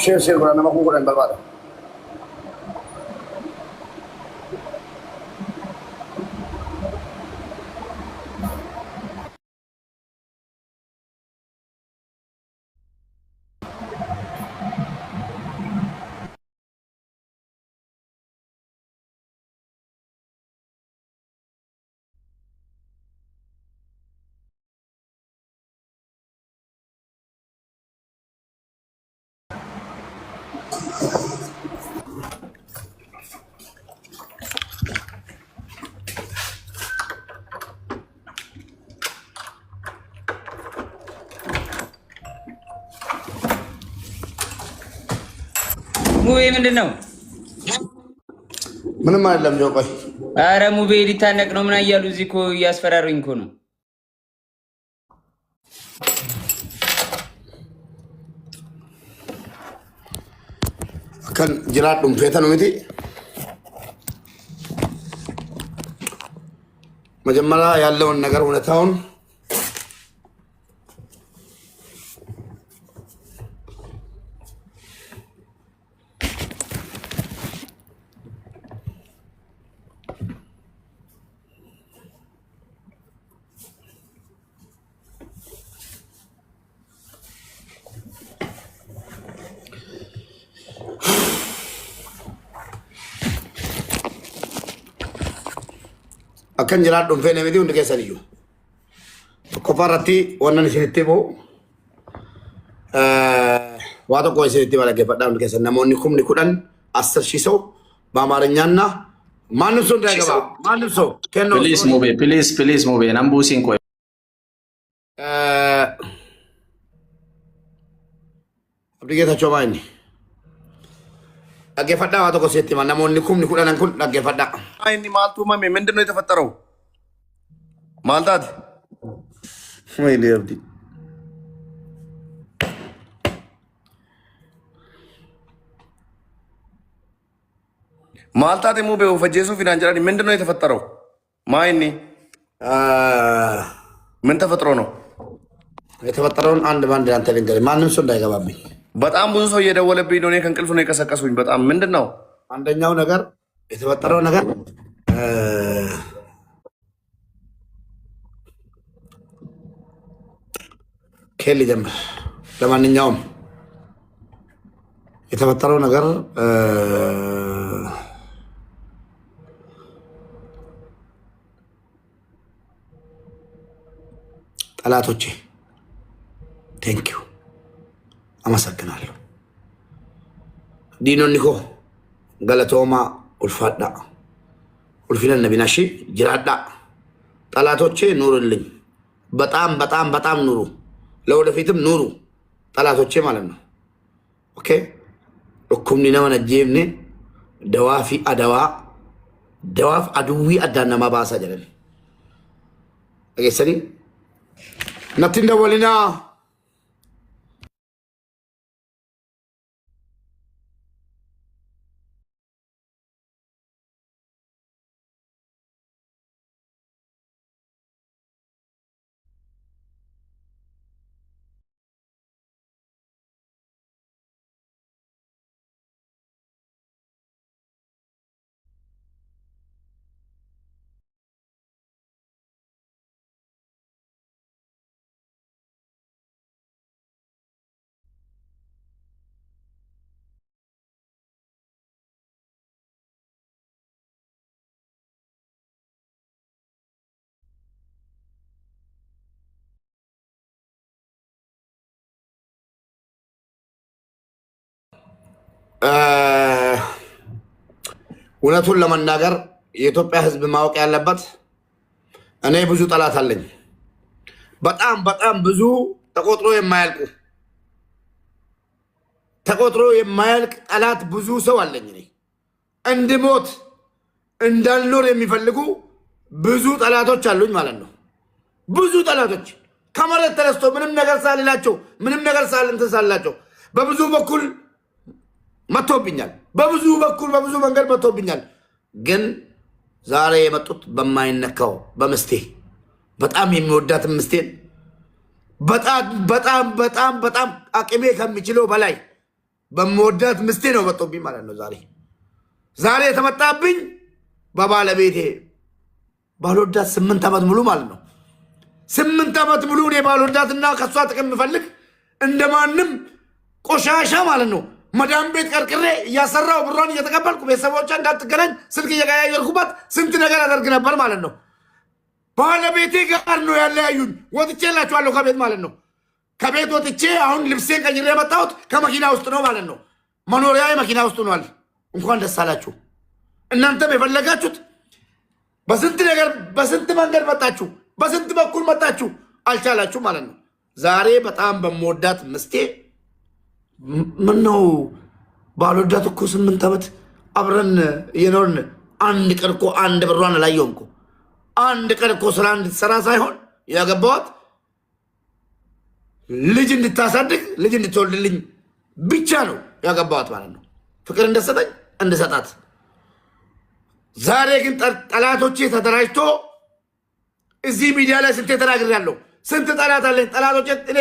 share ko na makukuha ng balbala. ሙቤ ምንድነው? ምንም አይደለም ጆቆይ። አረ ሙቤ ሊታነቅ ነው ምን አያሉ እዚህ እኮ እያስፈራሩኝ እኮ ነው። kan jiraadhum feetan miti መጀመሪያ ያለውን ነገር እውነታውን akan jiraadhum feene miti hundi keessan iyyuu tokkoffaa irratti wannan isinitti himu waa tokko isinitti balaggeeffadhaa hundi keessan namoonni 10,000 10,000 ሰው በአማርኛና ማንም ሰው እንዳይገባ ማንም ሰው ከነው ፕሊዝ ሙቤ ናምቡሲን ቆይ አብዲጌታቸው ማይኒ አገፈዳ ዋቶ ኮሴቲ ማናሞኒ ኩምኒ ኩዳናን ኩን አገፈዳ አይኒ ማልቱ ማሜ ምንድነው የተፈጠረው? ማልታት ወይ ለብዲ ማልታት ሙቤ ወፈጀሱ ፊናንጀራኒ ምንድነው የተፈጠረው? ማይኒ ምን ተፈጥሮ ነው የተፈጠረውን? አንድ ባንድ አንተ ልንገርህ፣ ማንም ሰው እንዳይገባብኝ። በጣም ብዙ ሰው እየደወለብኝ ነው። እኔ ከእንቅልፍ ነው የቀሰቀሱኝ። በጣም ምንድነው? አንደኛው ነገር የተፈጠረው ነገር ከሊ ጀምር። ለማንኛውም የተፈጠረው ነገር ጠላቶቼ ቴንኪዩ አመሰግናለሁ። ዲኖኒ ኮ ገለቶማ ኡልፋዳ ኡልፊነን ነቢናሺ ጅራዳ ጠላቶቼ ኑሩልኝ። በጣም በጣም በጣም ኑሩ፣ ለወደፊትም ኑሩ ጠላቶቼ ማለት ነው። ኦኬ እኩምኒ ነመን አጄብኔ ደዋፊ አደዋ ደዋፍ አድዊ አዳነማ ባሳ ጀለን አገሰኒ ነቲ እንደወሊና እውነቱን ለመናገር የኢትዮጵያ ሕዝብ ማወቅ ያለበት እኔ ብዙ ጠላት አለኝ። በጣም በጣም ብዙ ተቆጥሮ የማያልቅ ጠላት ብዙ ሰው አለኝ። እኔ እንድሞት እንዳልኖር የሚፈልጉ ብዙ ጠላቶች አሉኝ ማለት ነው። ብዙ ጠላቶች ከመሬት ተነስቶ ምንም ነገር ሳልላቸው ምንም ነገር ሳልላቸው በብዙ በኩል መጥቶብኛል። በብዙ መንገድ መጥቶብኛል። ግን ዛሬ የመጡት በማይነካው በምስቴ በጣም የሚወዳት ምስቴን በጣም አቅሜ ከሚችለው በላይ በመወዳት ምስቴ ነው መጥቶብኝ ማለት ነው። ዛሬ የተመጣብኝ በባለቤቴ ባልወዳት 8 ዓመት ሙሉ ማለት ነው። 8 ዓመት ሙሉ እኔ ባልወዳትና ከሷ ጥቅም የምፈልግ እንደማንም ቆሻሻ ማለት ነው። መዳም ቤት ቀርቅሬ እያሰራው ብሯን እየተቀበልኩ ቤተሰቦቿ እንዳትገናኝ ስልክ እየቀያየርኩባት ስንት ነገር አደርግ ነበር ማለት ነው። ባለቤቴ ጋር ነው ያለያዩኝ። ወጥቼላችኋለሁ ከቤት ማለት ነው። ከቤት ወጥቼ አሁን ልብሴን ቀይሬ የመጣሁት ከመኪና ውስጥ ነው ማለት ነው። መኖሪያዊ መኪና ውስጥ ሆኗል። እንኳን ደስ አላችሁ። እናንተም የፈለጋችሁት በስንት ነገር በስንት መንገድ መጣችሁ፣ በስንት በኩል መጣችሁ፣ አልቻላችሁ ማለት ነው። ዛሬ በጣም በመወዳት ምስቴ ምን ነው ባልወዳት እኮ 8 ዓመት አብረን የኖርን አንድ ቀን እኮ አንድ ብሯን አላየሁም እኮ አንድ ቀን እኮ ስራ እንድትሰራ ሳይሆን ያገባዋት ልጅ እንድታሳድግ ልጅ እንድትወልድልኝ ብቻ ነው ያገባዋት ማለት ነው። ፍቅር እንደሰጠኝ እንደሰጣት። ዛሬ ግን ጠላቶቼ ተደራጅቶ እዚህ ሚዲያ ላይ ስንቴ ተናግሬያለሁ። ስንት ጠላት አለኝ። ጠላቶቼ እኔ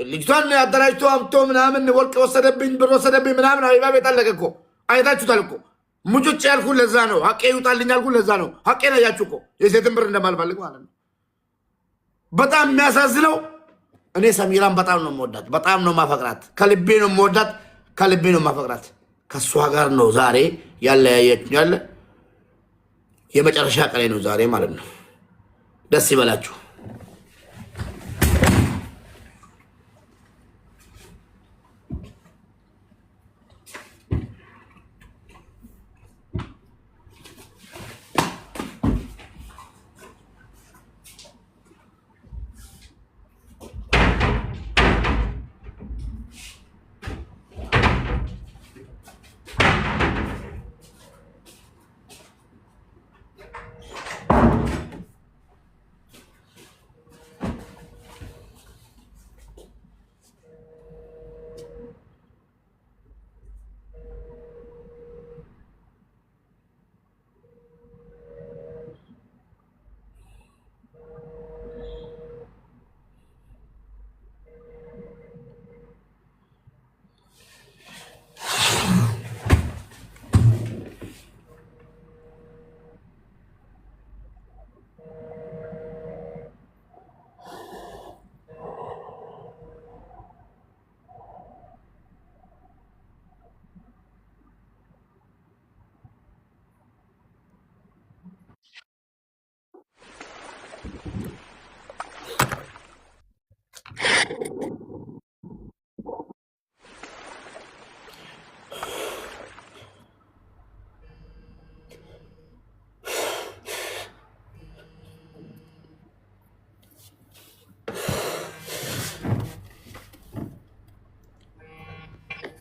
ልጅቷን አደራጅቶ አምቶ ምናምን ወርቅ ወሰደብኝ፣ ብር ወሰደብኝ ምናምን አበባ ቤት አለቀ እኮ አይታችሁታል እኮ። ሙጭጭ ያልኩ ለዛ ነው። ሀቄ ይውጣልኝ ያልኩ ለዛ ነው። ሀቄን አያችሁ እኮ የሴትን ብር እንደማልፈልግ ማለት ነው። በጣም የሚያሳዝነው እኔ ሰሚራን በጣም ነው የምወዳት፣ በጣም ነው ማፈቅራት። ከልቤ ነው የምወዳት፣ ከልቤ ነው ማፈቅራት። ከእሷ ጋር ነው ዛሬ ያለያየችኝ ያለ የመጨረሻ ቀኔ ነው ዛሬ ማለት ነው። ደስ ይበላችሁ።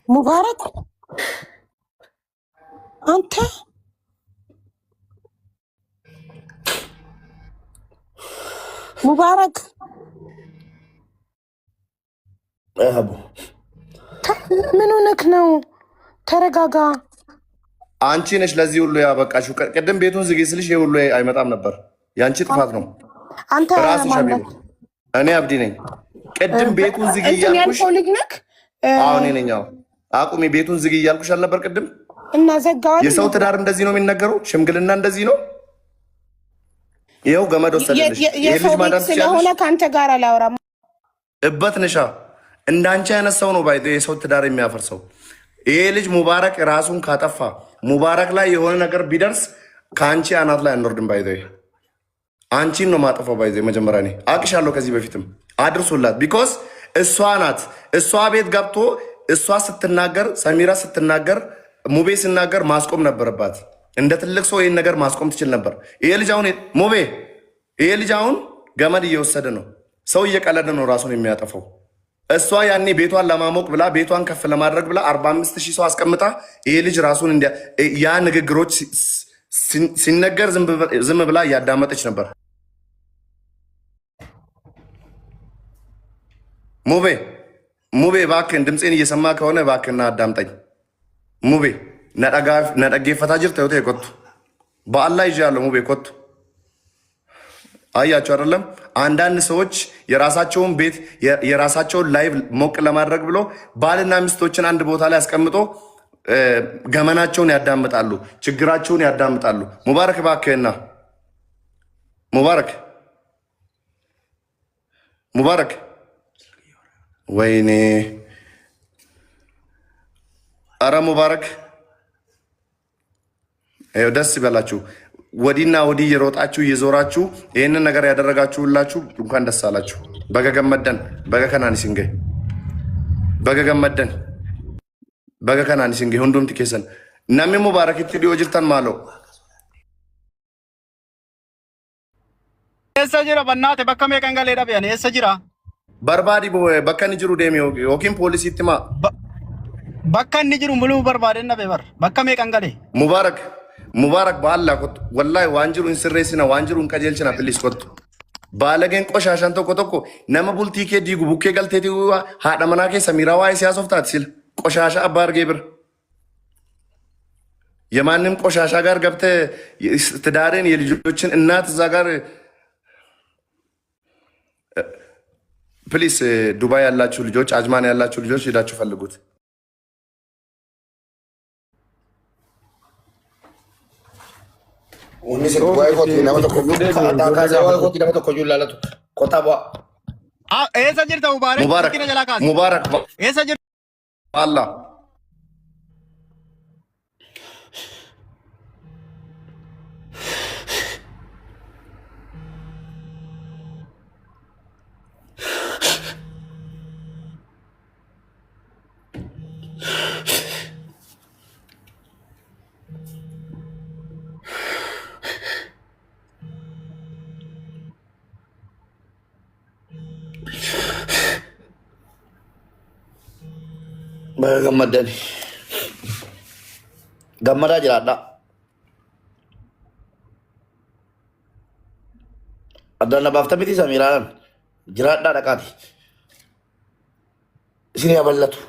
ሙባረክ አንተ ሙባረክ አቡ ምን ሆነክ ነው? ተረጋጋ። አንቺ ነሽ ለዚህ ሁሉ ያበቃሽው። ቅድም ቤቱን ዝጊ ስልሽ ይሄ ሁሉ አይመጣም ነበር። ያንቺ ጥፋት ነው። አንተ ራስሽ አቢብ። እኔ አብዲ ነኝ። ቅድም ቤቱን ዝጊ እያልኩሽ ልጅ ነክ? አዎ እኔ ነኝ። አቁሚ ቤቱን ዝጊ እያልኩሽ አልነበር ቅድም? እና ዘጋው። የሰው ትዳር እንደዚህ ነው የሚነገረው? ሽምግልና እንደዚህ ነው? ይኸው ገመድ ወሰደልሽ። የሰው ቤት ስለሆነ ከአንተ ጋር አላወራም። እበት ነሻ። እንዳንቺ አይነት ሰው ነው ባይ የሰው ትዳር የሚያፈርሰው። ይሄ ልጅ ሙባረክ ራሱን ካጠፋ ሙባረክ ላይ የሆነ ነገር ቢደርስ ከአንቺ አናት ላይ አንወርድም። ባይ አንቺን ነው ማጠፋው። ባይ መጀመሪያ እኔ አቅሻለሁ። ከዚህ በፊትም አድርሱላት። ቢኮዝ እሷ ናት። እሷ ቤት ገብቶ እሷ ስትናገር፣ ሰሚራ ስትናገር፣ ሙቤ ሲናገር ማስቆም ነበረባት። እንደ ትልቅ ሰው ይህን ነገር ማስቆም ትችል ነበር። ይሄ ልጅ አሁን ሙቤ፣ ይሄ ልጅ አሁን ገመድ እየወሰደ ነው። ሰው እየቀለደ ነው ራሱን የሚያጠፋው። እሷ ያኔ ቤቷን ለማሞቅ ብላ ቤቷን ከፍ ለማድረግ ብላ 45,000 ሰው አስቀምጣ ይሄ ልጅ ራሱን ያ ንግግሮች ሲነገር ዝም ብላ እያዳመጠች ነበር። ሙቤ እባክህን ድምፄን እየሰማ ከሆነ እባክህና አዳምጠኝ። ሙቤ ነጠጌፈታ ጅርተ ዮቴ ኮቱ በአላ ይዤ ያለው ሙቤ ኮቱ አያችሁ አይደለም? አንዳንድ ሰዎች የራሳቸውን ቤት የራሳቸውን ላይቭ ሞቅ ለማድረግ ብሎ ባልና ሚስቶችን አንድ ቦታ ላይ አስቀምጦ ገመናቸውን ያዳምጣሉ፣ ችግራቸውን ያዳምጣሉ። ሙባረክ እባክህና ሙባረክ ወይኔ አረ ሙባረክ ደስ ይበላችሁ። ወዲና ወዲ እየሮጣችሁ እየዞራችሁ ይህንን ነገር ያደረጋችሁላችሁ እንኳን ደስ አላችሁ። በገገመደን በገከናኒ ሲንገ በገገመደን በገከናኒ ሲንገ ሁንዱም ትኬሰን ነሚ ሙባረክ ዲዮ ጅርተን ማለው ኤሰ ጅራ በናተ በከሜ ቀንገሌ ዳቢያን ኤሰ ጅራ በርባዲ በከኒ ጅሩ ዴሚ ዮኪን ፖሊስ ይትማ በከኒ ጅሩ ሙሉ በርባደና በበር በከሜ ቀንገሌ ሙባረክ ባላ ወላሂ ዋንጅሩ እንስሬስና ዋንጅሩ እንቀጀልችና ፕሊስ ኮት ባለገን ቆሻሻን ተቆ ነመ ቡልቲ ከ ዲጉ ቡኬ ገልቴቲ ሃዳ መናኬ ሰሚራዋ ሲያሶፍታት ሲል ቆሻሻ አባርጌ ብር የማንም ቆሻሻ ጋር ገብተ ትዳርን የልጆችን እናት እዛ ጋር ፕሊስ ዱባይ ያላችሁ ልጆች አጅማን ያላችሁ ልጆች ሄዳችሁ ፈልጉት። ሙባረክ አላ Gammadan gammada jiraadha adana bafta miti samiran jiraadha dhaqaati isin yaballatu